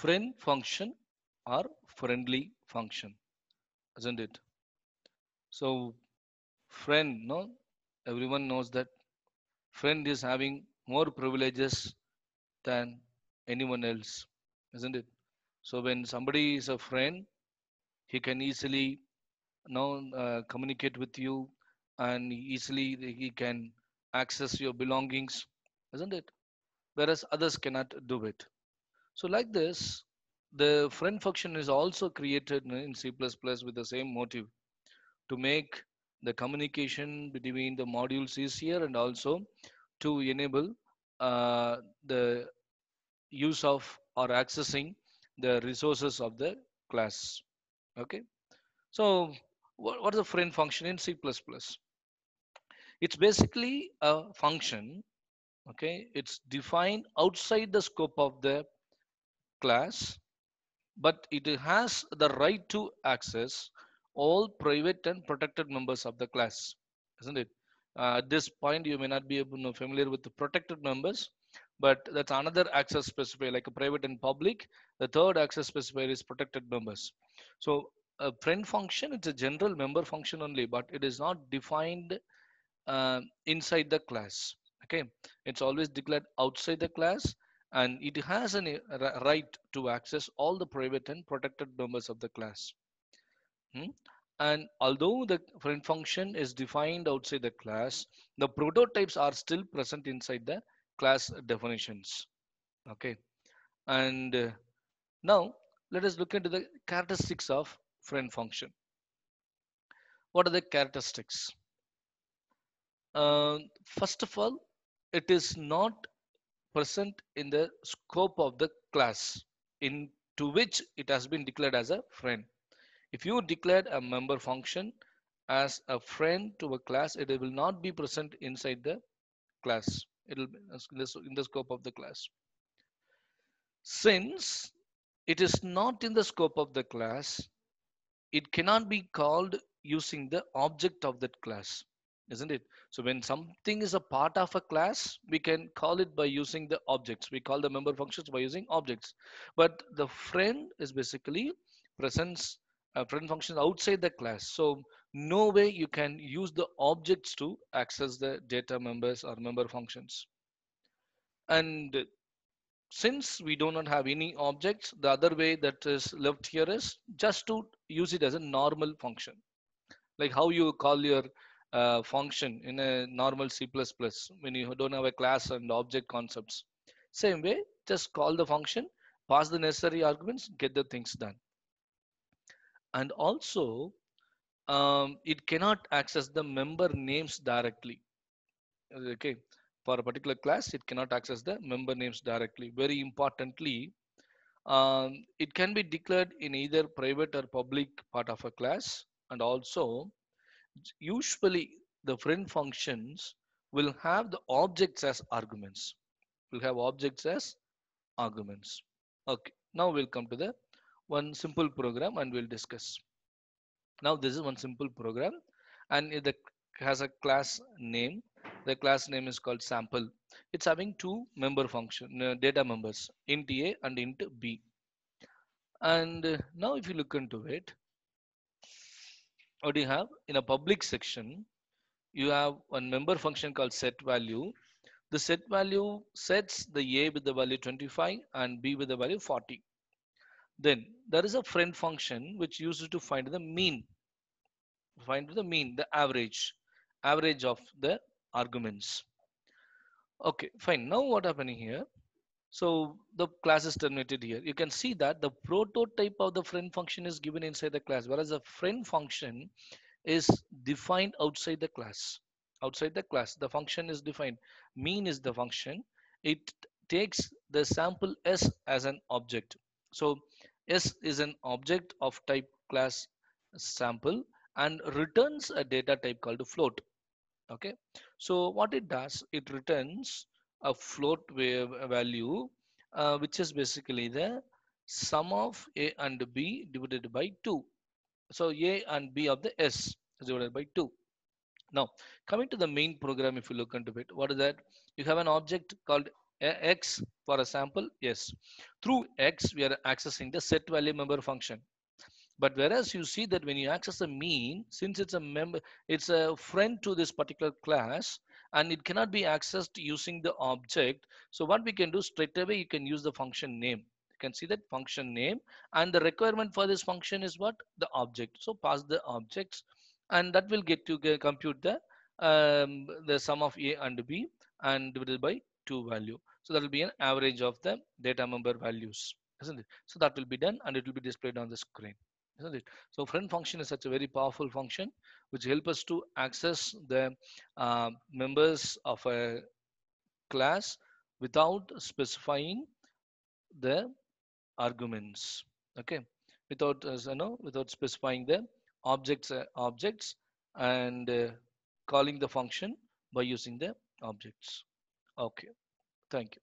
friend function or friendly function, isn't it? So friend, no, everyone knows that friend is having more privileges than anyone else, isn't it? So when somebody is a friend, he can easily communicate with you, and easily he can access your belongings, isn't it? Whereas others cannot do it. So like this, the friend function is also created in C++ with the same motive to make the communication between the modules easier, and also to enable the use of or accessing the resources of the class. Okay. So what is a friend function in C++? It's basically a function. Okay. It's defined outside the scope of the class, but it has the right to access all private and protected members of the class, isn't it? At this point, you may not be able to familiar with the protected members, but that's another access specifier, like a private and public. The third access specifier is protected members. So a friend function, it's a general member function only, but it is not defined inside the class. Okay, it's always declared outside the class, and it has a right to access all the private and protected members of the class. Hmm? And although the friend function is defined outside the class, the prototypes are still present inside the class definitions. Okay, and now let us look into the characteristics of friend function. What are the characteristics? First of all, it is not present in the scope of the class into which it has been declared as a friend. If you declared a member function as a friend to a class, it will not be present inside the class. It will be in the scope of the class. Since it is not in the scope of the class, it cannot be called using the object of that class, isn't it? So when something is a part of a class, we can call it by using the objects. We call the member functions by using objects. But the friend is basically presents a friend function outside the class. So no way you can use the objects to access the data members or member functions. And since we do not have any objects, the other way that is left here is just to use it as a normal function, like how you call your function in a normal C++ when you don't have a class and object concepts. Same way, just call the function, pass the necessary arguments, get the things done. And also, it cannot access the member names directly. Okay, for a particular class, it cannot access the member names directly. Very importantly, it can be declared in either private or public part of a class, and also usually the friend functions will have the objects as arguments. Will have objects as arguments. Okay, now we'll come to the one simple program and we'll discuss. Now this is one simple program, and it has a class name. The class name is called sample. It's having two member function data members, int a and int b. And now if you look into it, what do you have in a public section? You have one member function called set value. The set value sets the a with the value 25 and b with the value 40. Then there is a friend function which uses to find the average of the arguments. Okay, fine. Now what happening here? So the class is terminated here. You can see that the prototype of the friend function is given inside the class, whereas the friend function is defined outside the class. Outside the class, the function is defined. Mean is the function. It takes the sample s as an object. So s is an object of type class sample and returns a data type called float. Okay, so what it does, it returns a float value, which is basically the sum of a and b divided by 2. So a and b of the s is divided by 2. Now coming to the main program, if you look into it, what is that? You have an object called x for example, yes, through x we are accessing the set value member function. But whereas you see that when you access a mean, since it's a member, it's a friend to this particular class, and it cannot be accessed using the object. So what we can do straight away, you can use the function name. You can see that function name, and the requirement for this function is what? The object. So pass the objects, and that will get to compute the sum of a and b and divided by 2 value. So that will be an average of the data member values, isn't it? So that will be done, and it will be displayed on the screen, isn't it? So friend function is such a very powerful function which help us to access the members of a class without specifying the arguments. Okay, without without specifying the objects and calling the function by using the objects. Okay, thank you.